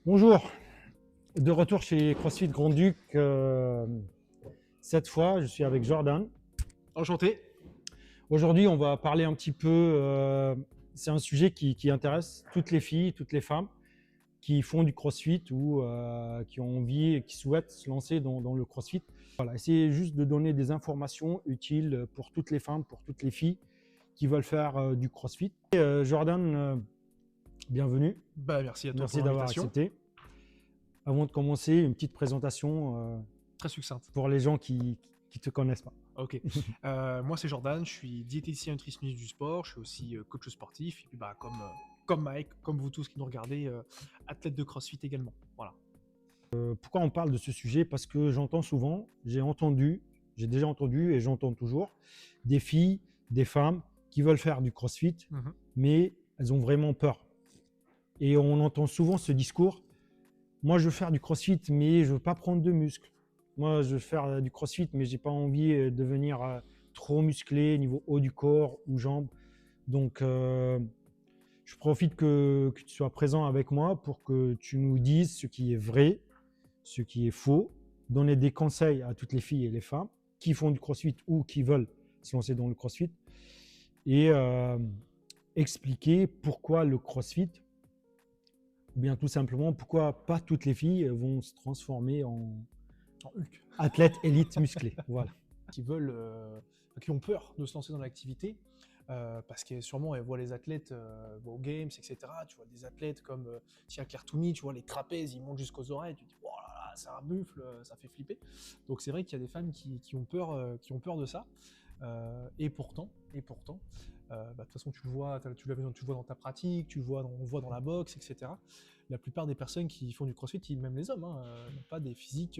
Bonjour, de retour chez CrossFit Grand-Duc. Cette fois, je suis avec Jordan. Enchanté. Aujourd'hui, on va parler un petit peu. C'est un sujet qui intéresse toutes les filles, toutes les femmes qui font du CrossFit ou qui ont envie et qui souhaitent se lancer dans le CrossFit. Voilà, essayer juste de donner des informations utiles pour toutes les femmes, pour toutes les filles qui veulent faire du CrossFit. Jordan, bienvenue. Merci à toi pour Merci d'avoir l'invitation. accepté. Avant de commencer, une petite présentation Très succincte. pour les gens qui ne te connaissent pas. Ok. Moi, c'est Jordan. Je suis diététicien nutritionniste du sport. Je suis aussi coach sportif. Et puis, comme Mike, comme vous tous qui nous regardez, athlète de CrossFit également. Voilà. Pourquoi on parle de ce sujet? Parce que j'entends souvent, j'ai déjà entendu et j'entends toujours des filles, des femmes qui veulent faire du CrossFit, mais elles ont vraiment peur. Et on entend souvent ce discours: moi, je veux faire du CrossFit, mais je veux pas prendre de muscles. Moi, je veux faire du CrossFit, mais j'ai pas envie de devenir trop musclé niveau haut du corps ou jambes. Donc, je profite que tu sois présent avec moi pour que tu nous dises ce qui est vrai, ce qui est faux, donner des conseils à toutes les filles et les femmes qui font du CrossFit ou qui veulent se lancer dans le CrossFit et expliquer pourquoi le CrossFit, ou bien tout simplement pourquoi pas toutes les filles vont se transformer en Hulk. athlètes élites musclés. Voilà. Qui ont peur de se lancer dans l'activité. Parce que sûrement elles voient les athlètes aux Games, etc. Tu vois des athlètes comme Tia Claire Toomey, tu vois les trapèzes, ils montent jusqu'aux oreilles, tu te dis oh là là, c'est un buffle, ça fait flipper. Donc c'est vrai qu'il y a des femmes qui ont peur de ça. Et pourtant, de toute façon tu le vois dans ta pratique, on le voit dans la boxe, etc. La plupart des personnes qui font du CrossFit, même les hommes, n'ont pas des physiques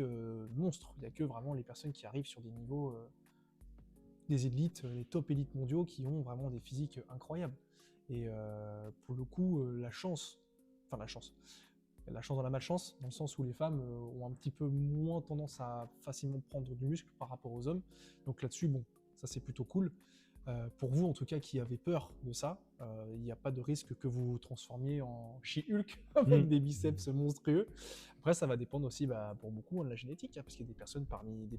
monstres. Il n'y a que vraiment les personnes qui arrivent sur des niveaux des élites, les top élites mondiaux qui ont vraiment des physiques incroyables. Et pour le coup, la chance dans la malchance, dans le sens où les femmes ont un petit peu moins tendance à facilement prendre du muscle par rapport aux hommes. Donc là-dessus, bon, ça c'est plutôt cool. Pour vous, en tout cas, qui avez peur de ça, il n'y a pas de risque que vous vous transformiez en She-Hulk avec des biceps monstrueux. Après, ça va dépendre aussi, pour beaucoup, de la génétique, parce qu'il y a des personnes parmi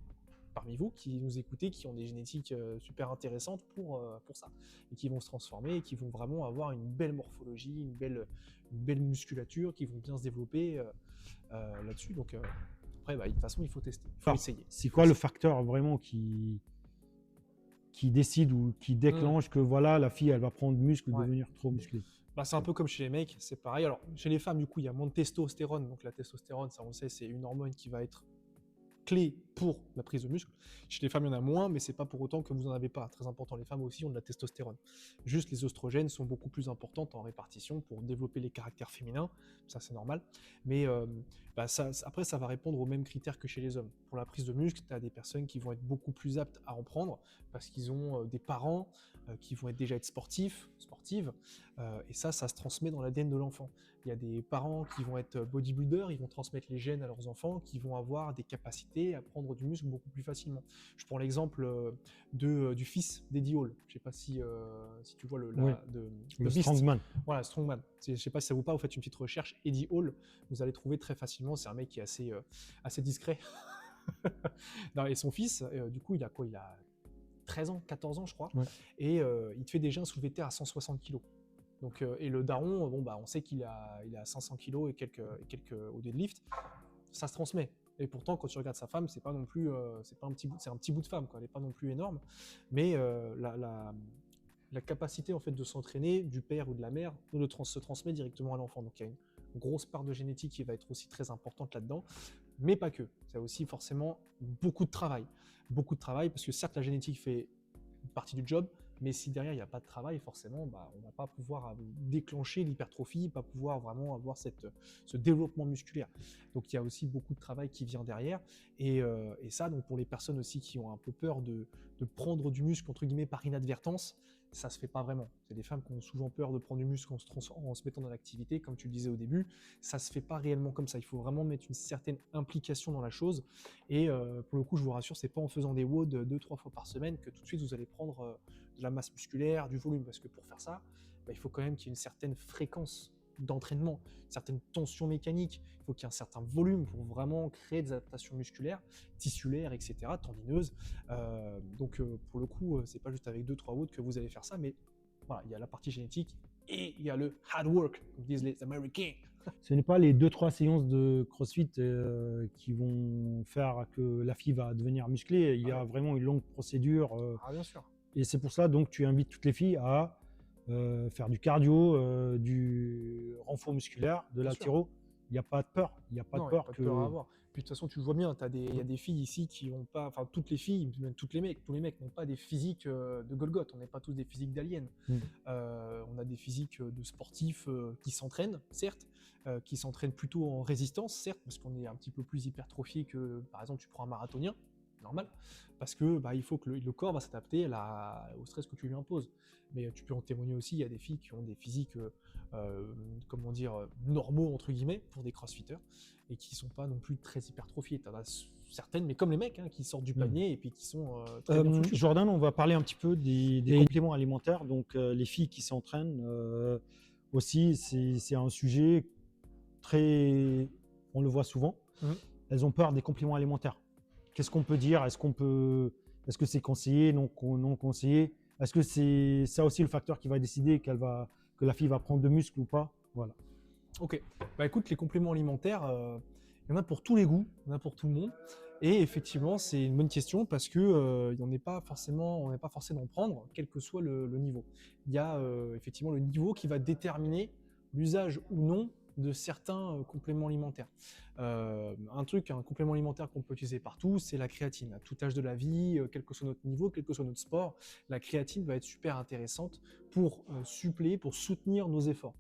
vous qui nous écoutez, qui ont des génétiques super intéressantes pour ça, et qui vont se transformer, et qui vont vraiment avoir une belle morphologie, une belle musculature, qui vont bien se développer là-dessus. Donc après, de toute façon, il faut tester, il faut essayer. C'est quoi le facteur vraiment qui décide ou qui déclenche que voilà, la fille, elle va prendre muscle, devenir trop musclée? C'est un peu comme chez les mecs, c'est pareil. Alors, chez les femmes, du coup, il y a moins de testostérone. Donc la testostérone, ça on le sait, c'est une hormone qui va être clé pour la prise de muscle. Chez les femmes, il y en a moins, mais c'est pas pour autant que vous en avez pas. Très important, les femmes aussi ont de la testostérone. Juste les oestrogènes sont beaucoup plus importantes en répartition pour développer les caractères féminins, ça c'est normal. Mais après, ça va répondre aux mêmes critères que chez les hommes. Pour la prise de muscle, tu as des personnes qui vont être beaucoup plus aptes à en prendre parce qu'ils ont des parents qui vont déjà être sportives, et ça se transmet dans l'ADN de l'enfant. Il y a des parents qui vont être bodybuilders, ils vont transmettre les gènes à leurs enfants, qui vont avoir des capacités à prendre du muscle beaucoup plus facilement. Je prends l'exemple du fils d'Eddie Hall. Je ne sais pas si tu vois le Strongman. Voilà, Strongman. Je ne sais pas si ça vous parle, vous faites une petite recherche, Eddie Hall, vous allez trouver très facilement, c'est un mec qui est assez discret. Non, et son fils, du coup, il a 13 ans, 14 ans, je crois, et il te fait déjà un soulevé de terre à 160 kg. Donc, et le daron, on sait qu'il a 500 kg et quelques au deadlift, ça se transmet. Et pourtant, quand tu regardes sa femme, c'est pas non plus, c'est un petit bout de femme, quoi. Elle est pas non plus énorme, mais la capacité en fait de s'entraîner du père ou de la mère se transmet directement à l'enfant. Donc il y a une grosse part de génétique qui va être aussi très importante là-dedans, mais pas que. C'est aussi forcément beaucoup de travail, parce que certes la génétique fait une partie du job, mais si derrière il n'y a pas de travail, forcément, on ne va pas pouvoir déclencher l'hypertrophie, pas pouvoir vraiment avoir ce développement musculaire. Donc il y a aussi beaucoup de travail qui vient derrière, et ça, donc pour les personnes aussi qui ont un peu peur de prendre du muscle entre guillemets par inadvertance, ça se fait pas vraiment. C'est des femmes qui ont souvent peur de prendre du muscle en se mettant dans l'activité, comme tu le disais au début. Ça se fait pas réellement comme ça. Il faut vraiment mettre une certaine implication dans la chose. Et pour le coup, je vous rassure, c'est pas en faisant des WOD 2-3 fois par semaine que tout de suite vous allez prendre de la masse musculaire, du volume. Parce que pour faire ça, il faut quand même qu'il y ait une certaine fréquence d'entraînement, une certaine tension mécanique, il faut qu'il y ait un certain volume pour vraiment créer des adaptations musculaires, tissulaires, etc., tendineuses. Donc pour le coup, c'est pas juste avec 2-3 watts que vous allez faire ça, mais voilà, il y a la partie génétique et il y a le hard work, comme disent les Américains. Ce n'est pas les 2-3 séances de CrossFit qui vont faire que la fille va devenir musclée. Il y a vraiment une longue procédure. Bien sûr. Et c'est pour ça donc tu invites toutes les filles à faire du cardio, du renfort musculaire, de l'haltéro. Il n'y a pas de peur. Il n'y a pas de peur que. Peur à avoir. Puis de toute façon, tu le vois bien, il y a des filles ici qui n'ont pas, enfin toutes les filles, même tous les mecs n'ont pas des physiques de Golgoth. On n'est pas tous des physiques d'aliens. On a des physiques de sportifs qui s'entraînent, certes, qui s'entraînent plutôt en résistance, certes, parce qu'on est un petit peu plus hypertrophié que, par exemple, tu prends un marathonien, normal, parce que il faut que le corps va s'adapter au stress que tu lui imposes. Mais tu peux en témoigner aussi, il y a des filles qui ont des physiques, comment dire, normaux, entre guillemets, pour des crossfitters, et qui sont pas non plus très hypertrophiées. T'en as certaines, mais comme les mecs, qui sortent du panier et puis qui sont très bien foutus. Jordan, on va parler un petit peu des compléments alimentaires. Donc, les filles qui s'entraînent aussi, c'est un sujet très... On le voit souvent. Elles ont peur des compléments alimentaires. Qu'est-ce qu'on peut dire? Est-ce que c'est conseillé, non conseillé? Est-ce que c'est ça aussi le facteur qui va décider que la fille va prendre de muscle ou pas? Voilà. Ok. Écoute, les compléments alimentaires, il y en a pour tous les goûts, il y en a pour tout le monde. Et effectivement, c'est une bonne question parce que on n'est pas forcément d'en prendre, quel que soit le niveau. Il y a effectivement le niveau qui va déterminer l'usage ou non de certains compléments alimentaires. Un complément alimentaire qu'on peut utiliser partout, c'est la créatine. À tout âge de la vie, quel que soit notre niveau, quel que soit notre sport, la créatine va être super intéressante pour suppléer, pour soutenir nos efforts.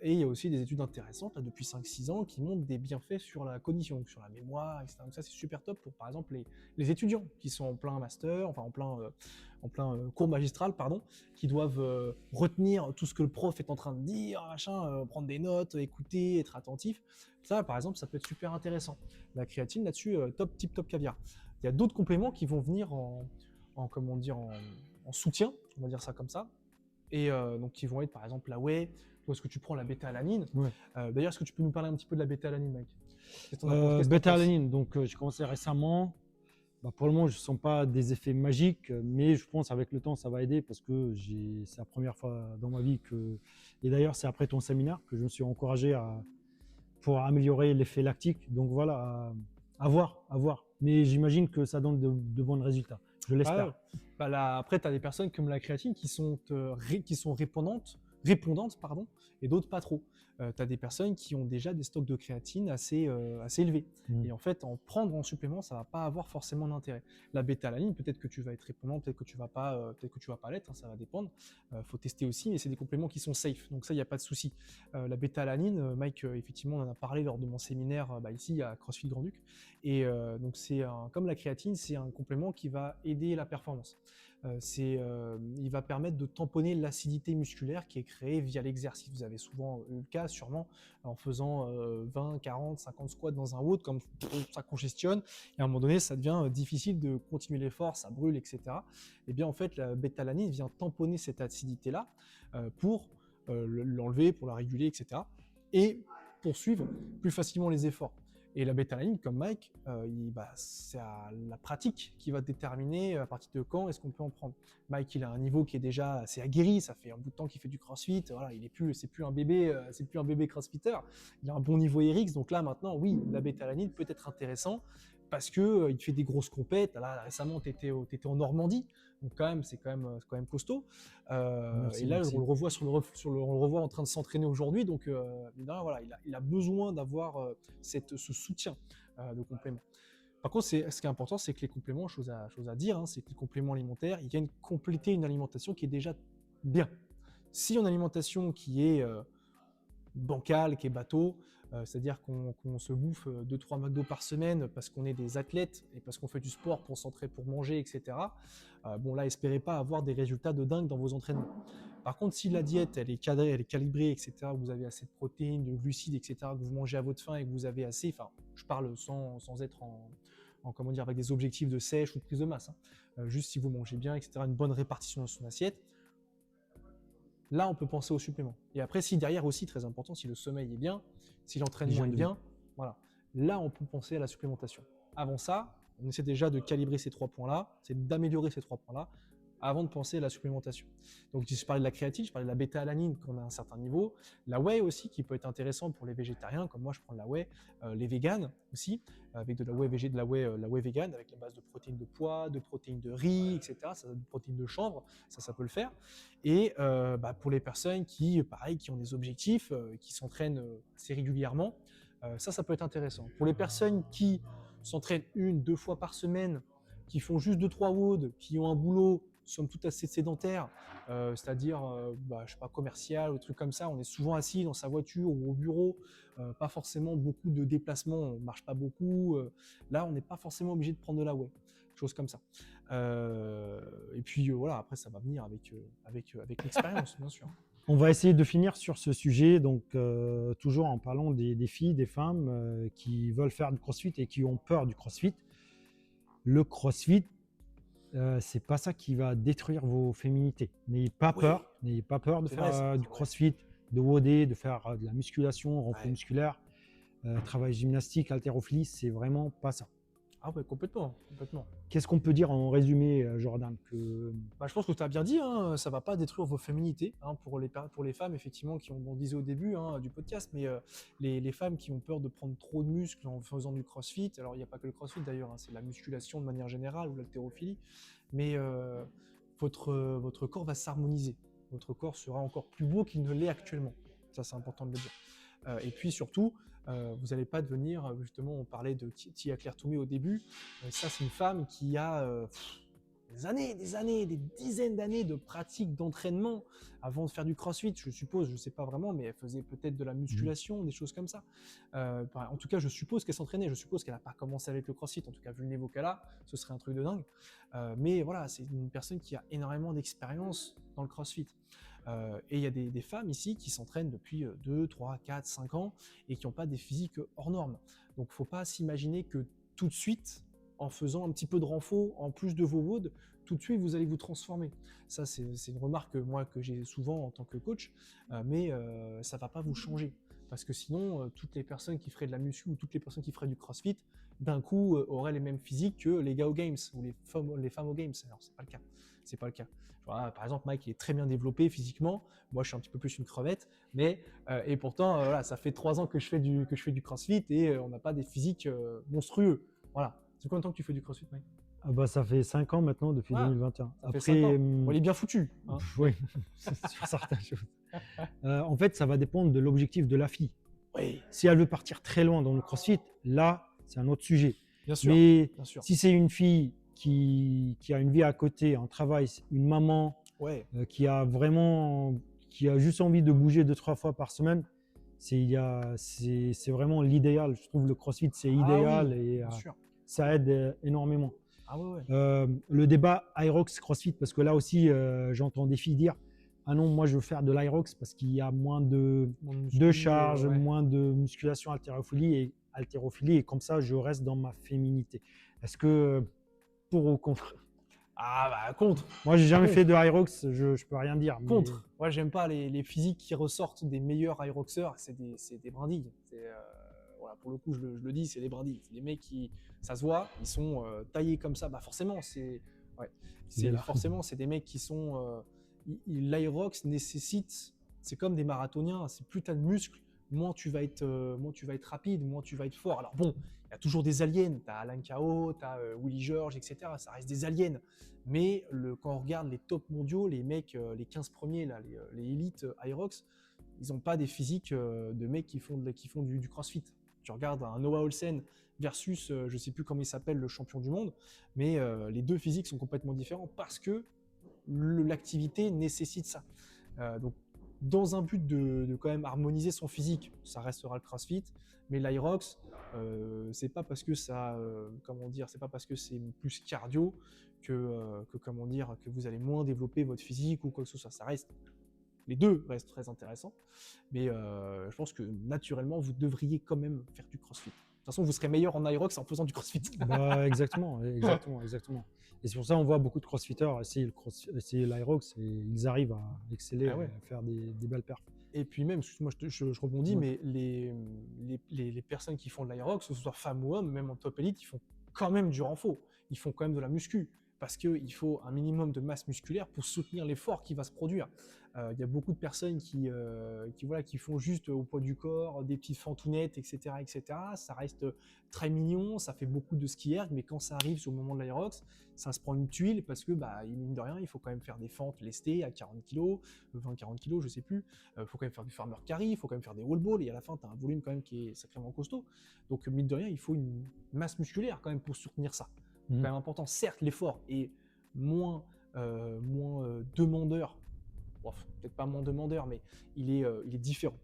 Et il y a aussi des études intéressantes là, depuis 5-6 ans qui montrent des bienfaits sur la cognition, sur la mémoire, etc. Donc ça c'est super top pour par exemple les étudiants qui sont en plein master, enfin en plein cours magistral, pardon, qui doivent retenir tout ce que le prof est en train de dire, machin, prendre des notes, écouter, être attentif. Ça par exemple ça peut être super intéressant. La créatine là-dessus, top caviar. Il y a d'autres compléments qui vont venir en soutien, on va dire ça comme ça, et donc qui vont être par exemple la whey. Est-ce que tu prends la bêta-alanine? D'ailleurs, est-ce que tu peux nous parler un petit peu de la bêta-alanine, Mike? Bêta-alanine, donc j'ai commencé récemment. Pour le moment, je ne sens pas des effets magiques, mais je pense avec le temps, ça va aider parce que c'est la première fois dans ma vie que... Et d'ailleurs, c'est après ton séminaire que je me suis encouragé pour améliorer l'effet lactique. Donc voilà, à voir. Mais j'imagine que ça donne de bons résultats. Je l'espère. Après, tu as des personnes comme la créatine qui sont répondantes, et d'autres pas trop. Tu as des personnes qui ont déjà des stocks de créatine assez élevés. Et en fait, en prendre en supplément, ça va pas avoir forcément d'intérêt. La bêta-alanine, peut-être que tu vas être répondant, peut-être que tu vas pas l'être, ça va dépendre. Faut tester aussi, mais c'est des compléments qui sont safe. Donc ça, il n'y a pas de souci. La bêta-alanine, Mike, effectivement, on en a parlé lors de mon séminaire ici à CrossFit Grand Duc. Et donc comme la créatine, c'est un complément qui va aider la performance. Il va permettre de tamponner l'acidité musculaire qui est créée via l'exercice. Vous avez souvent eu le cas, sûrement, en faisant 20, 40, 50 squats dans un WOD, comme ça congestionne, et à un moment donné, ça devient difficile de continuer l'effort, ça brûle, etc. Et bien, en fait, la bêta-alanine vient tamponner cette acidité-là pour l'enlever, pour la réguler, etc. Et poursuivre plus facilement les efforts. Et la bêta-alanine, comme Mike, c'est la pratique qui va déterminer à partir de quand est-ce qu'on peut en prendre. Mike, il a un niveau qui est déjà assez aguerri, ça fait un bout de temps qu'il fait du crossfit, voilà, c'est plus un bébé crossfitter, il a un bon niveau RX, donc là maintenant, oui, la bêta-alanine peut être intéressant parce que il fait des grosses compètes. Là récemment, t'étais en Normandie, donc c'est quand même costaud. Merci, et là, merci. on le revoit on le revoit en train de s'entraîner aujourd'hui, donc voilà, il a besoin d'avoir ce soutien de compléments. Par contre, ce qui est important, c'est que les compléments, chose à dire, c'est que les compléments alimentaires, ils viennent compléter une alimentation qui est déjà bien. Si on a une alimentation qui est bancale, qui est bateau, c'est-à-dire qu'on se bouffe 2-3 McDo par semaine parce qu'on est des athlètes et parce qu'on fait du sport pour s'entraîner, pour manger, etc. Là, espérez pas avoir des résultats de dingue dans vos entraînements. Par contre, si la diète, elle est cadrée, elle est calibrée, etc., que vous avez assez de protéines, de glucides, etc., que vous mangez à votre faim et que vous avez assez, je parle sans être avec des objectifs de sèche ou de prise de masse, juste si vous mangez bien, etc., une bonne répartition dans son assiette, là, on peut penser au supplément. Et après, si derrière aussi, très important, si le sommeil est bien, si l'entraînement Hygiène est de vie. bien, voilà, là, on peut penser à la supplémentation. Avant ça, on essaie déjà de calibrer ces 3 points-là, c'est d'améliorer ces 3 points-là avant de penser à la supplémentation. Donc, je parlais de la créatine, je parlais de la bêta-alanine qu'on a à un certain niveau, la whey aussi qui peut être intéressant pour les végétariens, comme moi je prends de la whey, les véganes aussi, avec de la whey, la whey végane avec les bases de protéines de pois, de protéines de riz, etc., ça, de protéines de chanvre, ça peut le faire. Et pour les personnes qui, pareil, qui ont des objectifs, qui s'entraînent assez régulièrement, ça peut être intéressant. Pour les personnes qui s'entraînent 1-2 fois par semaine, qui font juste 2-3 WOD, qui ont un boulot somme toute assez sédentaire, c'est-à-dire je sais pas, commercial ou trucs comme ça, on est souvent assis dans sa voiture ou au bureau, pas forcément beaucoup de déplacements, on marche pas beaucoup, là on n'est pas forcément obligé de prendre de la whey, choses comme ça. Et puis voilà, après ça va venir avec l'expérience, bien sûr. On va essayer de finir sur ce sujet, donc toujours en parlant des filles, des femmes qui veulent faire du crossfit et qui ont peur du crossfit. Le crossfit, c'est pas ça qui va détruire vos féminités. N'ayez pas peur de faire du crossfit, de WOD, de faire de la musculation, renfort musculaire, travail gymnastique, haltérophilie, c'est vraiment pas ça. Ah ouais, complètement. Qu'est-ce qu'on peut dire en résumé, Jordan Je pense que tu as bien dit, hein, ça ne va pas détruire vos féminités, hein, pour les femmes, effectivement, qui ont, on disait au début du podcast, mais les femmes qui ont peur de prendre trop de muscles en faisant du crossfit, alors il n'y a pas que le crossfit d'ailleurs, hein, c'est la musculation de manière générale ou l'haltérophilie, mais votre corps va s'harmoniser, votre corps sera encore plus beau qu'il ne l'est actuellement, ça c'est important de le dire. Et puis surtout, vous n'allez pas devenir, justement, on parlait de Tia-Claire Toomey au début, ça c'est une femme qui a des années, des dizaines d'années de pratique d'entraînement avant de faire du crossfit, je suppose, je ne sais pas vraiment, mais elle faisait peut-être de la musculation, des choses comme ça. En tout cas, je suppose qu'elle s'entraînait, je suppose qu'elle n'a pas commencé avec le crossfit, en tout cas vu le niveau qu'elle a, ce serait un truc de dingue. Mais voilà, c'est une personne qui a énormément d'expérience dans le crossfit. Et il y a des femmes ici qui s'entraînent depuis 2, 3, 4, 5 ans et qui n'ont pas des physiques hors normes. Donc il ne faut pas s'imaginer que tout de suite, en faisant un petit peu de renfort en plus de vos WOD, tout de suite vous allez vous transformer. Ça c'est une remarque que j'ai souvent en tant que coach, mais ça ne va pas vous changer. Parce que sinon, toutes les personnes qui feraient de la muscu ou toutes les personnes qui feraient du crossfit, d'un coup, auraient les mêmes physiques que les gars aux games ou les femmes aux games. Alors c'est pas le cas. Voilà, par exemple, Mike il est très bien développé physiquement. Moi, je suis un petit peu plus une crevette, mais et pourtant, voilà, ça fait 3 ans que je fais du crossfit et on n'a pas des physiques monstrueux. Voilà. C'est combien de temps que tu fais du crossfit, Mike? Ça fait 5 ans maintenant, depuis 2021. Après, 5 ans. Bon, il est bien foutu. Hein. Oui, sur certaines choses. En fait, ça va dépendre de l'objectif de la fille. Oui. Si elle veut partir très loin dans le crossfit, là, c'est un autre sujet. Bien sûr. Mais bien sûr. Si c'est une fille qui a une vie à côté, un travail, une maman qui a juste envie de bouger 2-3 fois par semaine, c'est vraiment l'idéal. Je trouve le crossfit, c'est idéal et ça aide énormément. Le débat Hyrox crossfit, parce que là aussi, j'entends des filles dire ah non, moi je veux faire de l'Hyrox parce qu'il y a moins de charge, moins de musculation, haltérophilie et comme ça je reste dans ma féminité. Est-ce que pour ou contre? Contre. Moi j'ai jamais fait de Hyrox, je peux rien dire. Contre. Moi j'aime pas les physiques qui ressortent des meilleurs Hyroxers, c'est des brindilles. Voilà, pour le coup je le dis, c'est des brindilles. C'est des mecs qui, ça se voit, ils sont taillés comme ça. Forcément, forcément c'est des mecs qui sont l'Hyrox nécessite, c'est comme des marathoniens, c'est plus tu as de muscles, moins tu vas être rapide, moins tu vas être fort. Alors bon, il y a toujours des aliens, tu as Alan Kao, tu as Willy George, etc. Ça reste des aliens. Mais quand on regarde les top mondiaux, les mecs, les 15 premiers, là, les élites Hyrox, ils n'ont pas des physiques de mecs qui font du crossfit. Tu regardes un Noah Olsen versus, je ne sais plus comment il s'appelle, le champion du monde, mais les deux physiques sont complètement différents parce que l'activité nécessite ça. Donc, dans un but de quand même harmoniser son physique, ça restera le CrossFit, mais l'Hyrox, c'est pas parce que ça, c'est pas parce que c'est plus cardio que vous allez moins développer votre physique ou quoi que ce soit. Les deux restent très intéressants, mais je pense que naturellement, vous devriez quand même faire du CrossFit. façon, vous serez meilleur en aerox en faisant du crossfit. Bah, exactement. Et c'est pour ça qu'on voit beaucoup de crossfitters essayer l'aerox et ils arrivent à exceller, Ah ouais. à faire des belles perfs. Et puis même, excuse-moi, je rebondis, Ouais. mais les personnes qui font de l'aerox, que ce soit femmes ou hommes, même en top elite, ils font quand même du renfort. Ils font quand même de la muscu. Parce qu'il faut un minimum de masse musculaire pour soutenir l'effort qui va se produire. Il y a beaucoup de personnes qui font juste au poids du corps, des petites fentounettes, etc., etc. Ça reste très mignon, ça fait beaucoup de ski erg, mais quand ça arrive sur le moment de l'aerox, ça se prend une tuile parce que, mine de rien, il faut quand même faire des fentes lestées à 40 kg, 20-40 kg, je sais plus. Il faut quand même faire du farmer carry, il faut quand même faire des wall balls, et à la fin, tu as un volume quand même qui est sacrément costaud. Donc, mine de rien, il faut une masse musculaire quand même pour soutenir ça. C'est quand même important. Certes, l'effort est moins demandeur, bon, peut-être pas moins demandeur, mais il est différent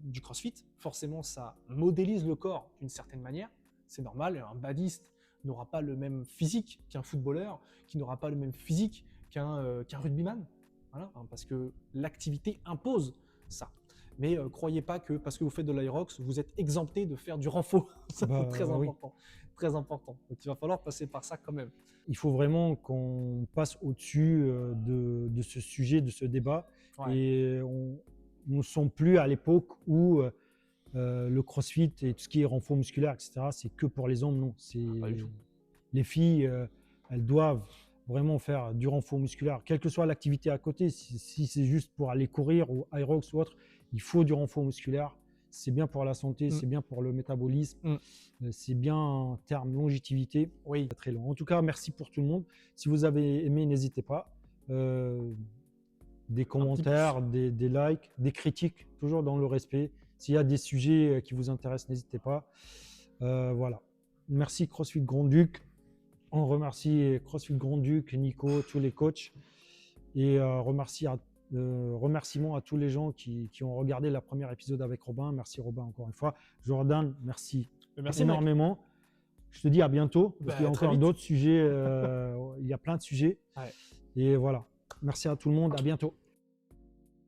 du crossfit. Forcément, ça modélise le corps d'une certaine manière. C'est normal, un badiste n'aura pas le même physique qu'un footballeur, qui n'aura pas le même physique qu'un rugbyman. Voilà, parce que l'activité impose ça. Mais croyez pas que parce que vous faites de l'aerox, vous êtes exempté de faire du renfort. Ça, c'est très important. Très important. Donc il va falloir passer par ça quand même. Il faut vraiment qu'on passe au-dessus de ce sujet, de ce débat. Ouais. Et on ne sont plus à l'époque où le crossfit et tout ce qui est renfort musculaire, etc., c'est que pour les hommes. Non, les filles, elles doivent vraiment faire du renfort musculaire, quelle que soit l'activité à côté. Si c'est juste pour aller courir ou aerox ou autre, il faut du renfort musculaire. C'est bien pour la santé, c'est bien pour le métabolisme, c'est bien en termes longévité. Oui. Très long. En tout cas, merci pour tout le monde. Si vous avez aimé, n'hésitez pas. Des commentaires, des likes, des critiques, toujours dans le respect. S'il y a des sujets qui vous intéressent, n'hésitez pas. Voilà. Merci CrossFit Grand-Duc. On remercie CrossFit Grand-Duc, Nico, tous les coachs. Et remerciements à tous les gens qui ont regardé le premier épisode avec Robin. Merci Robin encore une fois. Jordan, merci énormément. Mec. Je te dis à bientôt, parce qu'il y a encore d'autres sujets. Il y a plein de sujets. Ouais. Et voilà. Merci à tout le monde. À bientôt.